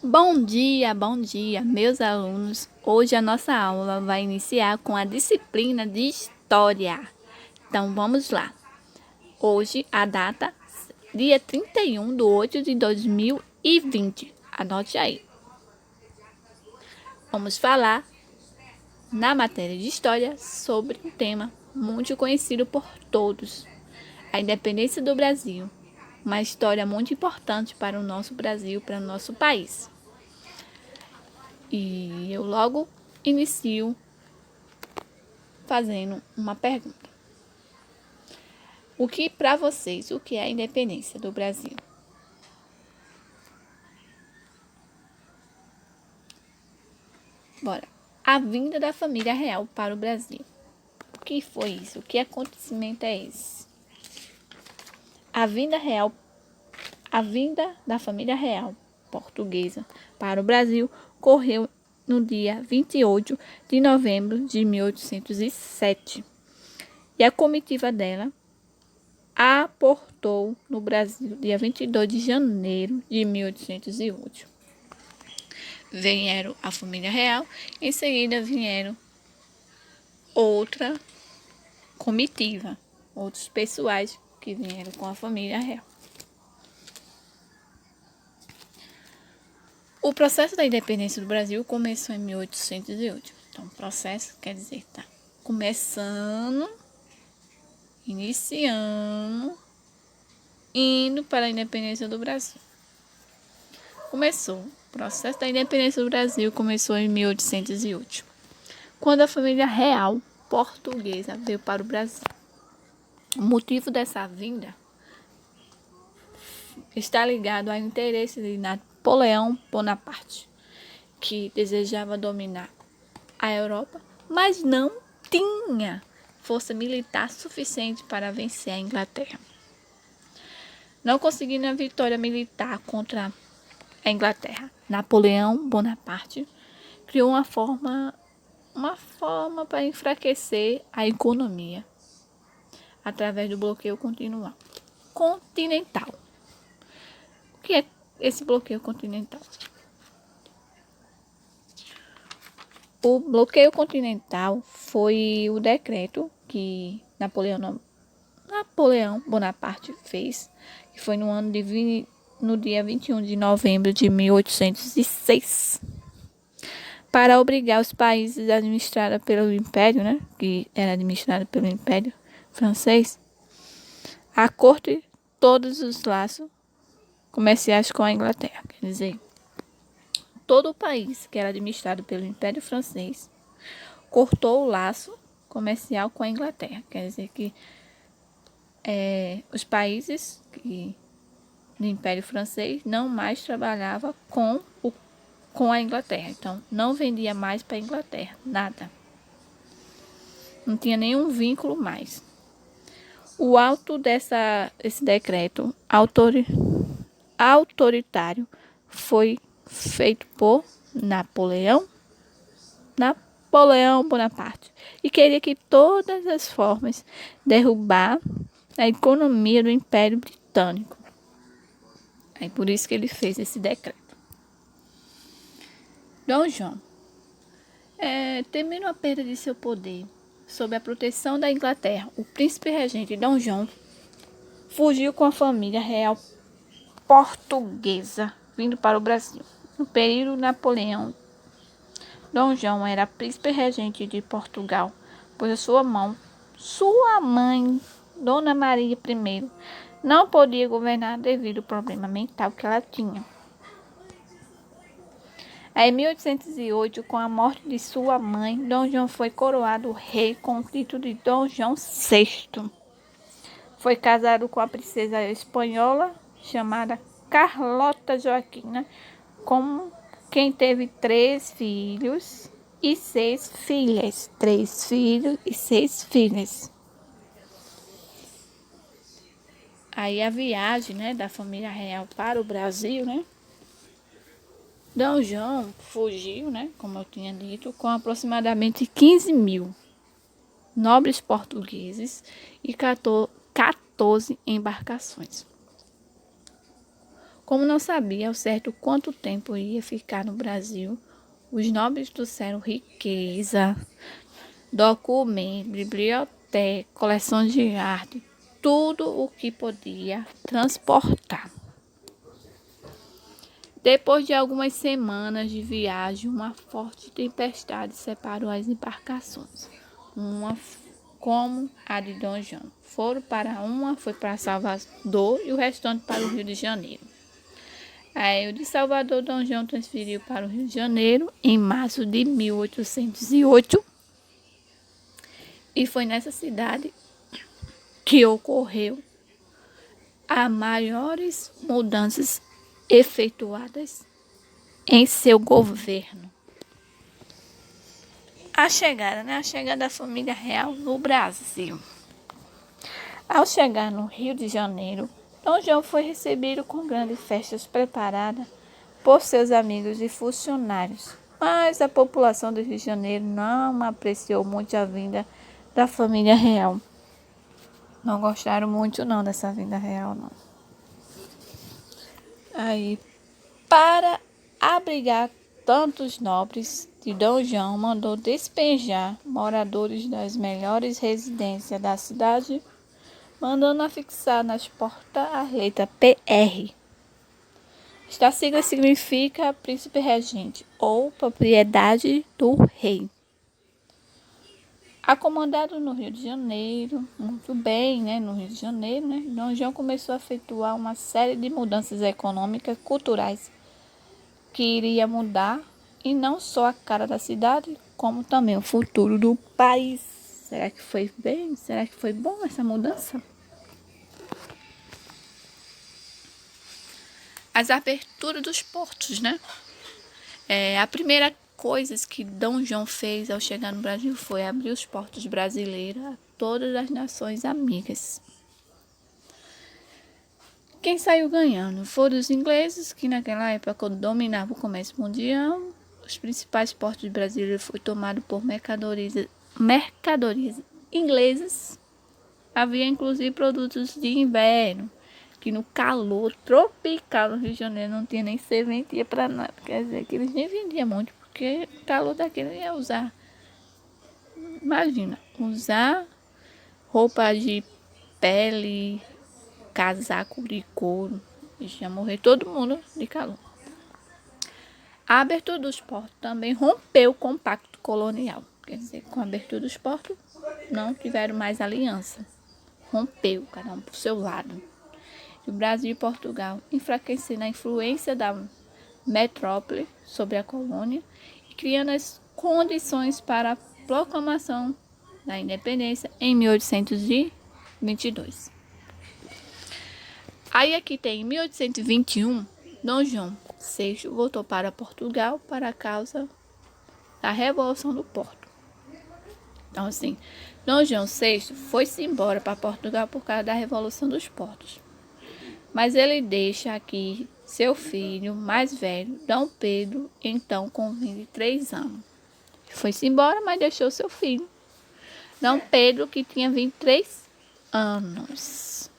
Bom dia, meus alunos. Hoje a nossa aula vai iniciar com a disciplina de História. Então, vamos lá. Hoje, a data, dia 31/8/2020. Anote aí. Vamos falar na matéria de História sobre um tema muito conhecido por todos, a independência do Brasil. Uma história muito importante para o nosso Brasil, para o nosso país. E eu logo inicio fazendo uma pergunta. O que para vocês, o que é a independência do Brasil? Bora. A vinda da família real para o Brasil. O que foi isso? Que acontecimento é esse? A vinda da família real portuguesa para o Brasil ocorreu no dia 28 de novembro de 1807. E a comitiva dela aportou no Brasil dia 22 de janeiro de 1808. Vieram a família real, em seguida vieram outra comitiva, outros pessoais que vieram com a família real. O processo da independência do Brasil começou em 1808. Então, o processo quer dizer, tá começando, iniciando, indo para a independência do Brasil. O processo da independência do Brasil começou em 1808, quando a família real portuguesa veio para o Brasil. O motivo dessa vinda está ligado ao interesse de Napoleão Bonaparte, que desejava dominar a Europa, mas não tinha força militar suficiente para vencer a Inglaterra. Não conseguindo a vitória militar contra a Inglaterra, Napoleão Bonaparte criou uma forma para enfraquecer a economia através do bloqueio continental. O que é esse bloqueio continental? O bloqueio continental foi o decreto que Napoleão Bonaparte fez, que foi no dia 21 de novembro de 1806, para obrigar os países administrados pelo Império, que era administrado pelo Império francês, a corte todos os laços comerciais com a Inglaterra. Quer dizer, todo o país que era administrado pelo Império francês cortou o laço comercial com a Inglaterra. Quer dizer que os países do Império francês não mais trabalhavam com a Inglaterra. Então, não vendia mais para a Inglaterra, nada. Não tinha nenhum vínculo mais. O auto desse decreto autoritário foi feito por Napoleão Bonaparte, e queria que todas as formas derrubar a economia do Império Britânico. É por isso que ele fez esse decreto. Dom João, temendo a perda de seu poder sob a proteção da Inglaterra, o príncipe regente Dom João fugiu com a família real portuguesa, vindo para o Brasil. No período Napoleão, Dom João era príncipe regente de Portugal, pois a sua mãe, Dona Maria I, não podia governar devido ao problema mental que ela tinha. Em 1808, com a morte de sua mãe, Dom João foi coroado rei com o título de Dom João VI. Foi casado com a princesa espanhola chamada Carlota Joaquina, com quem teve 3 filhos e 6 filhas. 3 filhos e 6 filhas. Aí a viagem, da família real para o Brasil, Dom João fugiu, como eu tinha dito, com aproximadamente 15 mil nobres portugueses e 14 embarcações. Como não sabia ao certo quanto tempo ia ficar no Brasil, os nobres trouxeram riqueza, documentos, biblioteca, coleção de arte, tudo o que podia transportar. Depois de algumas semanas de viagem, uma forte tempestade separou as embarcações, uma como a de Dom João. Uma foi para Salvador e o restante para o Rio de Janeiro. Aí o de Salvador, Dom João transferiu para o Rio de Janeiro em março de 1808 e foi nessa cidade que ocorreu as maiores mudanças efetuadas em seu governo. A chegada da família real no Brasil. Ao chegar no Rio de Janeiro, Dom João foi recebido com grandes festas preparadas por seus amigos e funcionários. Mas a população do Rio de Janeiro não apreciou muito a vinda da família real. Não gostaram muito não dessa vinda real, não. Aí, para abrigar tantos nobres, de Dom João mandou despejar moradores das melhores residências da cidade, mandando afixar nas portas a letra PR. Esta sigla significa príncipe regente ou propriedade do rei. Acomodado no Rio de Janeiro, muito bem, no Rio de Janeiro, Dom João começou a efetuar uma série de mudanças econômicas, culturais, que iria mudar, e não só a cara da cidade, como também o futuro do país. Será que foi bem? Será que foi bom essa mudança? As aberturas dos portos, A primeira coisa que Dom João fez ao chegar no Brasil foi abrir os portos brasileiros a todas as nações amigas. Quem saiu ganhando foram os ingleses, que naquela época dominavam o comércio mundial. Os principais portos brasileiros foram tomados por mercadorias inglesas. Havia inclusive produtos de inverno, que no calor tropical no Rio de Janeiro não tinha nem serventia para nada. Quer dizer, que eles nem vendiam muito, porque o calor daquele ia usar. Imagina, usar roupa de pele, casaco de couro, ia morrer todo mundo de calor. A abertura dos portos também rompeu o compacto colonial. Quer dizer, com a abertura dos portos, não tiveram mais aliança. Rompeu, cada um por seu lado. O Brasil e Portugal enfraquecendo a influência da metrópole sobre a colônia e criando as condições para a proclamação da independência em 1822. Aí aqui tem em 1821, Dom João VI voltou para Portugal para a causa da Revolução do Porto. Então, assim, Dom João VI foi-se embora para Portugal por causa da Revolução dos Portos. Mas ele deixa aqui seu filho mais velho, Dom Pedro, então com 23 anos. Foi-se embora, mas deixou seu filho, Dom Pedro, que tinha 23 anos.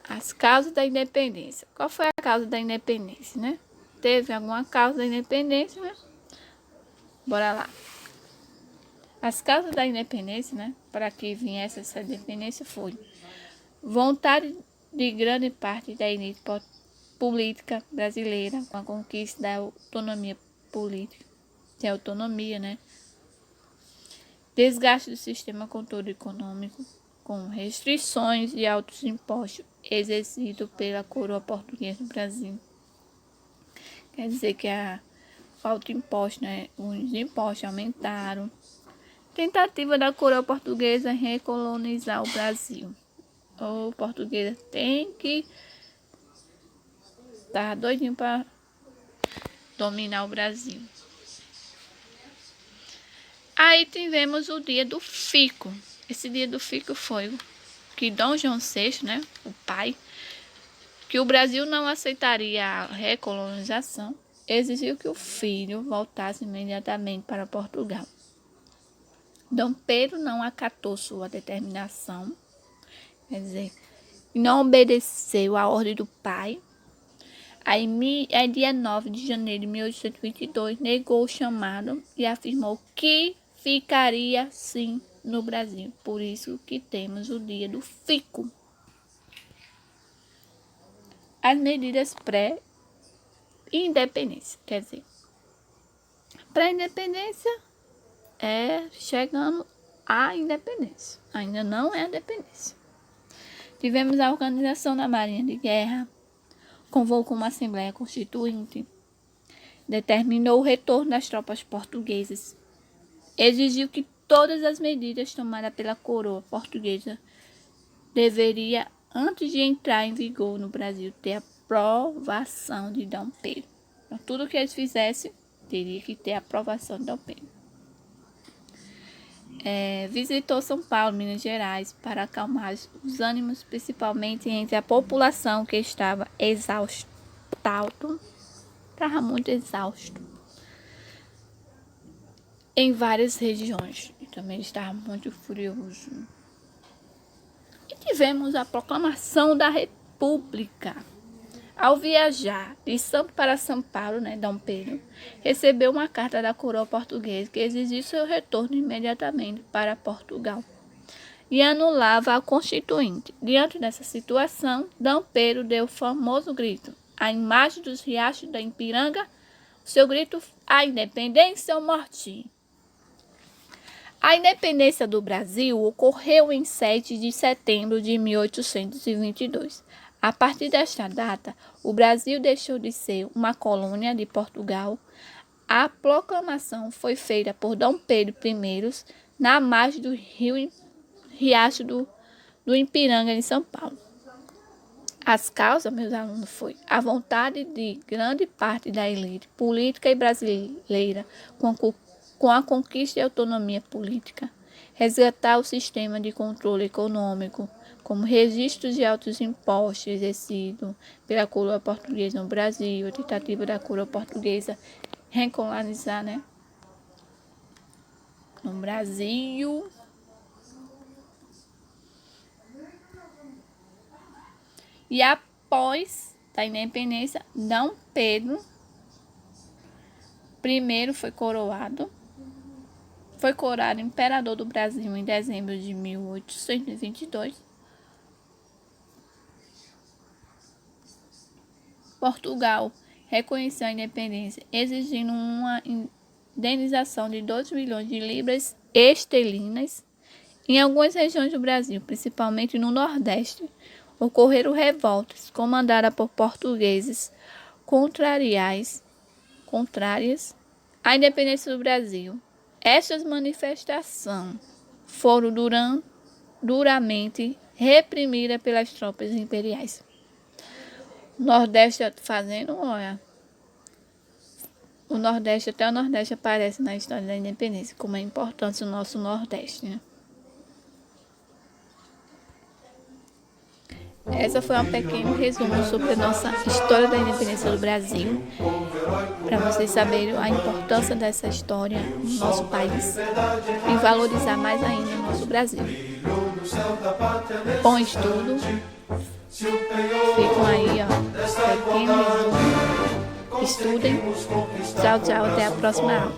As causas da independência. Qual foi a causa da independência, Teve alguma causa da independência, Bora lá. As causas da independência, para que viesse essa independência foi vontade de grande parte da elite política brasileira com a conquista da autonomia política, de autonomia, Desgaste do sistema controle econômico, com restrições e altos impostos exercidos pela coroa portuguesa no Brasil. Quer dizer que a falta de impostos, os impostos aumentaram. Tentativa da coroa portuguesa em recolonizar o Brasil. O português tem que estar doidinho para dominar o Brasil. Aí tivemos o dia do fico. Esse dia do fico foi que Dom João VI, o pai, que o Brasil não aceitaria a recolonização, exigiu que o filho voltasse imediatamente para Portugal. Dom Pedro não acatou sua determinação, quer dizer, e não obedeceu à ordem do pai. Aí, dia 9 de janeiro de 1822, negou o chamado e afirmou que ficaria sim no Brasil. Por isso que temos o dia do fico. As medidas pré-independência, quer dizer, pré-independência é chegando à independência, ainda não é a dependência. Tivemos a organização da Marinha de Guerra, convocou uma Assembleia Constituinte, determinou o retorno das tropas portuguesas, exigiu que todas as medidas tomadas pela coroa portuguesa deveria, antes de entrar em vigor no Brasil, ter aprovação de Dom Pedro. Então, tudo que eles fizessem teria que ter aprovação de Dom Pedro. Visitou São Paulo, Minas Gerais, para acalmar os ânimos, principalmente entre a população que estava exausta, estava muito exausto em várias regiões, e também estava muito furioso. E tivemos a proclamação da República. Ao viajar de Santos para São Paulo, Dom Pedro recebeu uma carta da coroa portuguesa que exigia seu retorno imediatamente para Portugal e anulava a Constituinte. Diante dessa situação, Dom Pedro deu o famoso grito, à imagem dos riachos da Ipiranga, seu grito: a independência ou morte. A independência do Brasil ocorreu em 7 de setembro de 1822. A partir desta data, o Brasil deixou de ser uma colônia de Portugal. A proclamação foi feita por Dom Pedro I na margem do riacho do Ipiranga, em São Paulo. As causas, meus alunos, foi a vontade de grande parte da elite política e brasileira com a conquista e autonomia política, resgatar o sistema de controle econômico, como registros de altos impostos exercidos pela coroa portuguesa no Brasil, a tentativa da coroa portuguesa recolonizar, no Brasil. E após a independência, Dom Pedro I foi coroado imperador do Brasil em dezembro de 1822. Portugal reconheceu a independência, exigindo uma indenização de 2 milhões de libras esterlinas. Em algumas regiões do Brasil, principalmente no Nordeste, ocorreram revoltas comandadas por portugueses contrárias à independência do Brasil. Estas manifestações foram duramente reprimidas pelas tropas imperiais. O Nordeste fazendo, olha, até o Nordeste aparece na história da independência, como é importante o nosso Nordeste, Essa foi um pequeno resumo sobre a nossa história da independência do Brasil, para vocês saberem a importância dessa história no nosso país e valorizar mais ainda o nosso Brasil. Bom estudo. Ficam aí, pequeno resumo. Estudem. Tchau, tchau. Até a próxima aula.